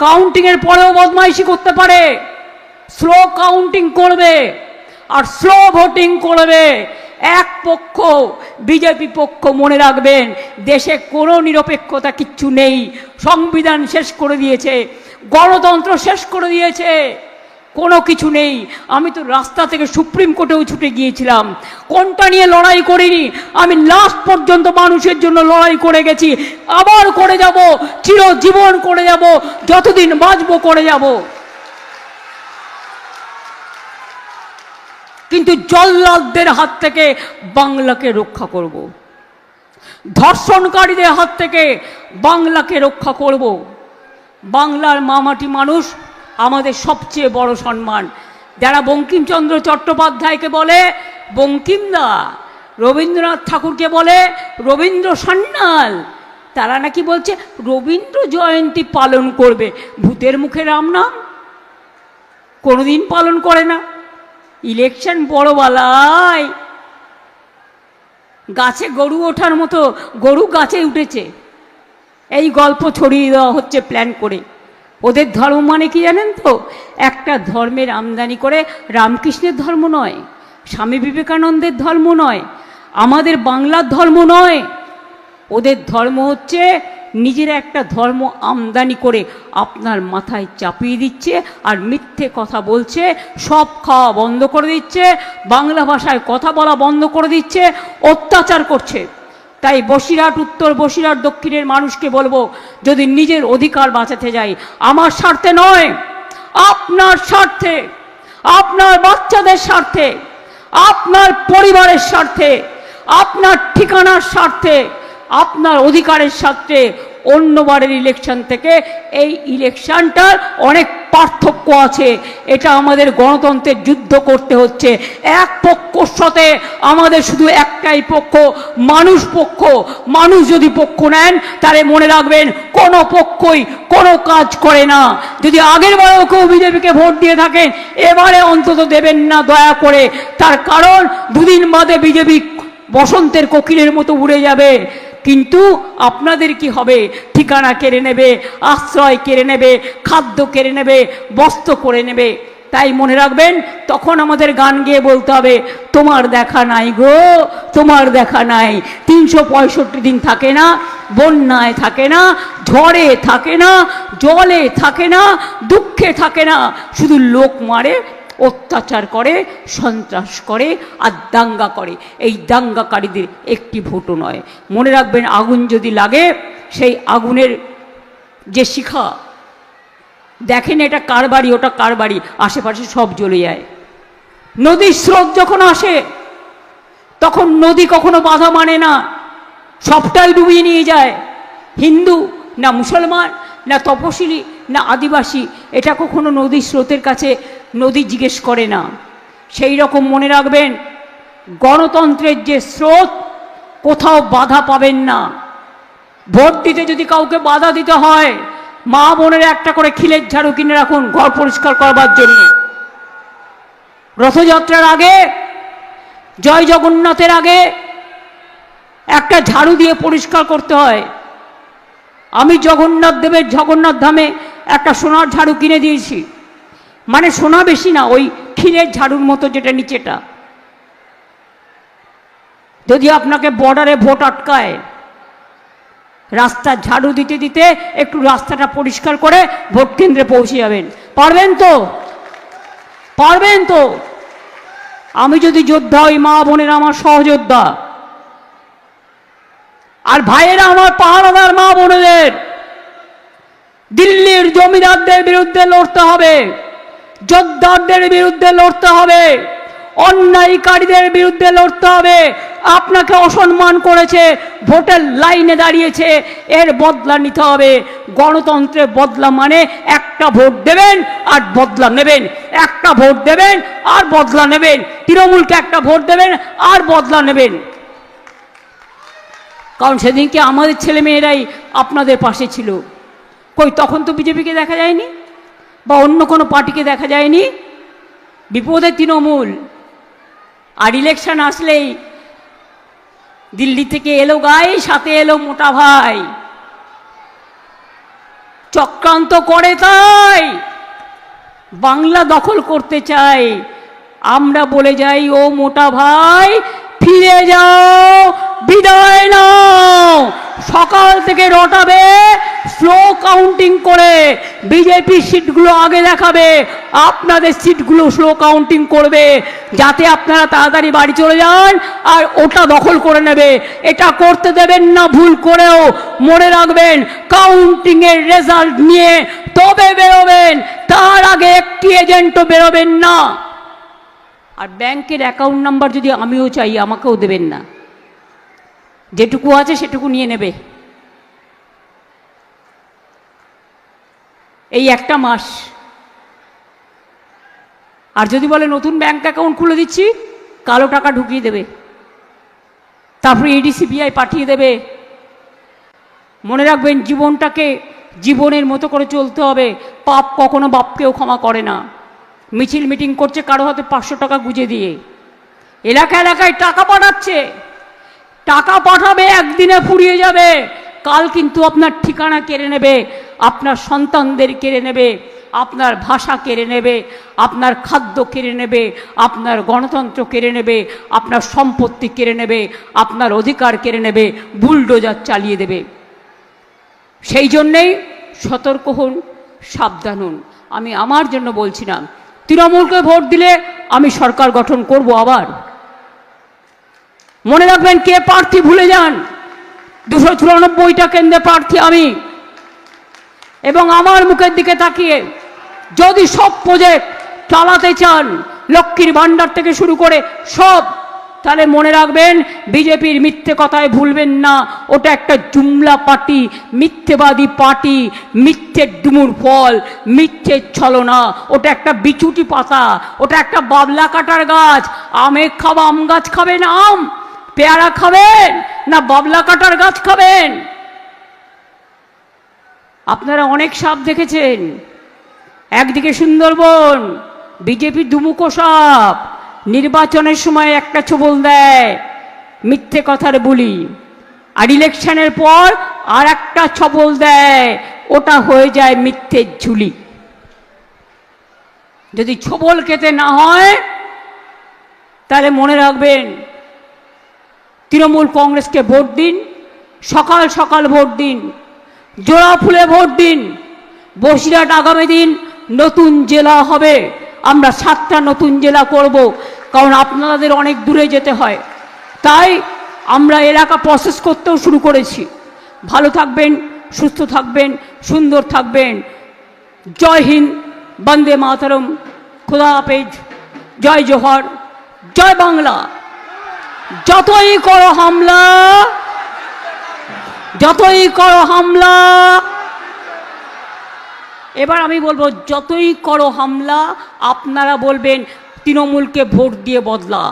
কাউন্টিংয়ের পরেও বদমাইশি করতে পারে, স্লো কাউন্টিং করবে আর স্লো ভোটিং করবে। এক পক্ষ বিজেপি পক্ষ, মনে রাখবেন দেশে কোনো নিরপেক্ষতা কিচ্ছু নেই। সংবিধান শেষ করে দিয়েছে, গণতন্ত্র শেষ করে দিয়েছে, কোনো কিছু নেই। আমি তো রাস্তা থেকে সুপ্রিম কোর্টেও ছুটে গিয়েছিলাম, কোনটা নিয়ে লড়াই করিনি। আমি লাস্ট পর্যন্ত মানুষের জন্য লড়াই করে গেছি, আবার করে যাব, চিরজীবন করে যাব, যতদিন বাঁচবো করে যাব। কিন্তু জল্লাদদের হাত থেকে বাংলাকে রক্ষা করব, ধর্ষণকারীদের হাত থেকে বাংলাকে রক্ষা করব। বাংলার মামাটি মানুষ আমাদের সবচেয়ে বড় সম্মান। যারা বঙ্কিমচন্দ্র চট্টোপাধ্যায়কে বলে বঙ্কিমদা, রবীন্দ্রনাথ ঠাকুরকে বলে রবীন্দ্র সান্যাল, তারা নাকি বলছে রবীন্দ্র জয়ন্তী পালন করবে। ভূতের মুখে রাম নাম কোনোদিন পালন করে না। ইলেকশন বড়বালায় গাছে গরু ওঠার মতো গরু গাছে উঠেছে, এই গল্প ছড়িয়ে দেওয়া হচ্ছে প্ল্যান করে। ওদের ধর্ম মানে কি জানেন তো? একটা ধর্মের আমদানি করে, রামকৃষ্ণের ধর্ম নয়, স্বামী বিবেকানন্দের ধর্ম নয়, আমাদের বাংলার ধর্ম নয়। ওদের ধর্ম হচ্ছে নিজেরা একটা ধর্ম আমদানি করে আপনার মাথায় চাপিয়ে দিচ্ছে, আর মিথ্যে কথা বলছে, সব খাওয়া বন্ধ করে দিচ্ছে, বাংলা ভাষায় কথা বলা বন্ধ করে দিচ্ছে, অত্যাচার করছে। তাই বসিরহাট উত্তর, বসিরহাট দক্ষিণের মানুষকে বলবো, যদি নিজের অধিকার বাঁচাতে যাই, আমার স্বার্থে নয়, আপনার স্বার্থে, আপনার বাচ্চাদের স্বার্থে, আপনার পরিবারের স্বার্থে, আপনার ঠিকানার স্বার্থে, আপনার অধিকারের স্বার্থে অন্যবারের ইলেকশন থেকে এই ইলেকশনটার অনেক পার্থক্য আছে। এটা আমাদের গণতন্ত্রের যুদ্ধ করতে হচ্ছে। এক পক্ষর সাথে আমাদের শুধু একটাই পক্ষ, মানুষ পক্ষ। মানুষ যদি পক্ষ নেন, তাহলে মনে রাখবেন কোনো পক্ষই কোনো কাজ করে না। যদি আগের বারেও কেউ বিজেপিকে ভোট দিয়ে থাকেন, এবারে অন্তত দেবেন না দয়া করে। তার কারণ দুদিন বাদে বিজেপি বসন্তের কোকিলের মতো উড়ে যাবে। কিন্তু আপনাদের কি হবে? ঠিকানা কেড়ে নেবে, আশ্রয় কেড়ে নেবে, খাদ্য কেড়ে নেবে, বস্ত্র করে নেবে। তাই মনে রাখবেন, তখন আমাদের গান গেয়ে বলতে হবে, তোমার দেখা নাই গো, তোমার দেখা নাই। 365 দিন থাকে না, বন্যায় থাকে না, ঝড়ে থাকে না, জলে থাকে না, দুঃখে থাকে না, শুধু লোক মারে, অত্যাচার করে, সন্ত্রাস করে আর দাঙ্গা করে। এই দাঙ্গাকারীদের একটি ভোটও নয়। মনে রাখবেন, আগুন যদি লাগে, সেই আগুনের যে শিখা, দেখেন এটা কার বাড়ি, ওটা কার বাড়ি, আশেপাশে সব জ্বলে যায়। নদীর স্রোত যখন আসে, তখন নদী কখনো বাধা মানে না, সবটাই ডুবিয়ে নিয়ে যায়। হিন্দু না মুসলমান, না তপশিলি, না আদিবাসী, এটা কখনো নদীর স্রোতের কাছে নদী জিজ্ঞেস করে না। সেই রকম মনে রাখবেন, গণতন্ত্রের যে স্রোত, কোথাও বাধা পাবেন না। ভোট দিতে যদি কাউকে বাধা দিতে হয়, মা বোনের একটা করে খিলের ঝাড়ু কিনে রাখুন ঘর পরিষ্কার করবার জন্য। রথযাত্রার আগে, জয় জগন্নাথের আগে একটা ঝাড়ু দিয়ে পরিষ্কার করতে হয়। আমি জগন্নাথ দেবের জগন্নাথ ধামে একটা সোনার ঝাড়ু কিনে দিয়েছি, মানে সোনা বেশি না, ওই ক্ষীরের ঝাড়ুর মতো যেটা নিচেটা। যদি আপনাকে বর্ডারে ভোট আটকায়, রাস্তা ঝাড়ু দিতে দিতে একটু রাস্তাটা পরিষ্কার করে ভোট কেন্দ্রে পৌঁছে যাবেন। পারবেন তো? পারবেন তো? আমি যদি যোদ্ধা হই, মা বোনেরা আমার সহযোদ্ধা, আর ভাইয়েরা আমার পাহারাদার মা বোনেদের। দিল্লির জমিদারদের বিরুদ্ধে লড়তে হবে, যোদ্ধাদের বিরুদ্ধে লড়তে হবে, অন্যায়কারীদের বিরুদ্ধে লড়তে হবে। আপনাকে অসম্মান করেছে, ভোটের লাইনে দাঁড়িয়েছে, এর বদলা নিতে হবে। গণতন্ত্রের বদলা মানে একটা ভোট দেবেন আর বদলা নেবেন, একটা ভোট দেবেন আর বদলা নেবেন। তৃণমূলকে একটা ভোট দেবেন আর বদলা নেবেন। কারণ সেদিনকে আমাদের ছেলেমেয়েরাই আপনাদের পাশে ছিল। কই, তখন তো বিজেপিকে দেখা যায়নি বা অন্য কোনো পার্টিকে দেখা যায়নি। বিপদে তৃণমূল। আর ইলেকশন আসলেই দিল্লি থেকে এলো গাই, সাথে এলো মোটা ভাই। চক্রান্ত করে, তাই বাংলা দখল করতে চাই। আমরা বলে যাই, ও মোটা ভাই ফিরে যাও, বিদায় নাও। সকাল থেকে রটাবে স্লো কাউন্টিং করে, বিজেপি সিটগুলো আগে দেখাবে, আপনাদের সিটগুলো স্লো কাউন্টিং করবে, যাতে আপনারা তাড়াতাড়ি বাড়ি চলে যান আর ওটা দখল করে নেবে। এটা করতে দেবেন না ভুল করেও। মনে রাখবেন, কাউন্টিংয়ের রেজাল্ট নিয়ে তবে বেরোবেন, তার আগে একটি এজেন্টও বেরোবেন না। আর ব্যাংকের অ্যাকাউন্ট নাম্বার যদি আমিও চাই, আমাকেও দেবেন না। যেটুকু আছে সেটুকু নিয়ে নেবে। এই একটা মাস। আর যদি বলে নতুন ব্যাংক অ্যাকাউন্ট খুলে দিচ্ছি, কালো টাকা ঢুকিয়ে দেবে, তারপরে ইডি সিবিআই পাঠিয়ে দেবে। মনে রাখবেন, জীবনটাকে জীবনের মতো করে চলতে হবে। পাপ কখনো বাপকেও ক্ষমা করে না। মিছিল মিটিং করছে কারো হাতে 500 টাকা গুঁজে দিয়ে, এলাকা এলাকায় টাকা পাঠাচ্ছে। টাকা পাঠাবে, একদিনে ফুরিয়ে যাবে, কাল কিন্তু আপনার ঠিকানা কেড়ে নেবে, আপনার সন্তানদের কেড়ে নেবে, আপনার ভাষা কেড়ে নেবে, আপনার খাদ্য কেড়ে নেবে, আপনার গণতন্ত্র কেড়ে নেবে, আপনার সম্পত্তি কেড়ে নেবে, আপনার অধিকার কেড়ে নেবে, বুলডোজার চালিয়ে দেবে। সেই জন্যেই সতর্ক হন, সাবধান হন। আমি আমার জন্য বলছি না, তৃণমূলকে ভোট দিলে আমি সরকার গঠন করব আবার। মনে রাখবেন, কে প্রার্থী ভুলে যান, 294টা কেন্দ্রে প্রার্থী আমি। এবং আমার মুখের দিকে তাকিয়ে যদি সব প্রজেক্ট চালাতে চান, লক্ষ্মীর ভাণ্ডার থেকে শুরু করে সব, তাহলে মনে রাখবেন, বিজেপির মিথ্যে কথায় ভুলবেন না। ওটা একটা জুমলা পার্টি, মিথ্যেবাদী পার্টি, মিথ্যের ডুমুর ফল, মিথ্যের ছলনা। ওটা একটা বিচুটি পাতা, ওটা একটা বাবলা কাটার গাছ। আমে খাওয়া আম গাছ খাবেন, আম পেয়ারা খাবেন না বাবলা কাটার গাছ খাবেন? আপনারা অনেক সাপ দেখেছেন। একদিকে সুন্দরবন, বিজেপি দুমুখো সাপ, নির্বাচনের সময় একটা ছোবল দেয়, মিথ্যে কথার বুলি, আর ইলেকশনের পর আর একটা ছবল দেয়, ওটা হয়ে যায় মিথ্যের ঝুলি। যদি ছবল খেতে না হয়, তাহলে মনে রাখবেন, তৃণমূল কংগ্রেসকে ভোট দিন, সকাল সকাল ভোট দিন, জোড়া ফুলে ভোট দিন। বসিরহাট আগামী দিন নতুন জেলা হবে, আমরা 7টা নতুন জেলা করব, কারণ আপনাদের অনেক দূরে যেতে হয়। তাই আমরা এলাকা প্রসেস করতেও শুরু করেছি। ভালো থাকবেন, সুস্থ থাকবেন, সুন্দর থাকবেন। জয় হিন্দ, বন্দে মাতরম, খোদা হাফেজ, জয় জোহর, জয় বাংলা। যতই করো হামলা, যতই করো হামলা, এবার আমি বলবো, যতই করো হামলা, আপনারা বলবেন তৃণমূলকে ভোট দিয়ে বদলা।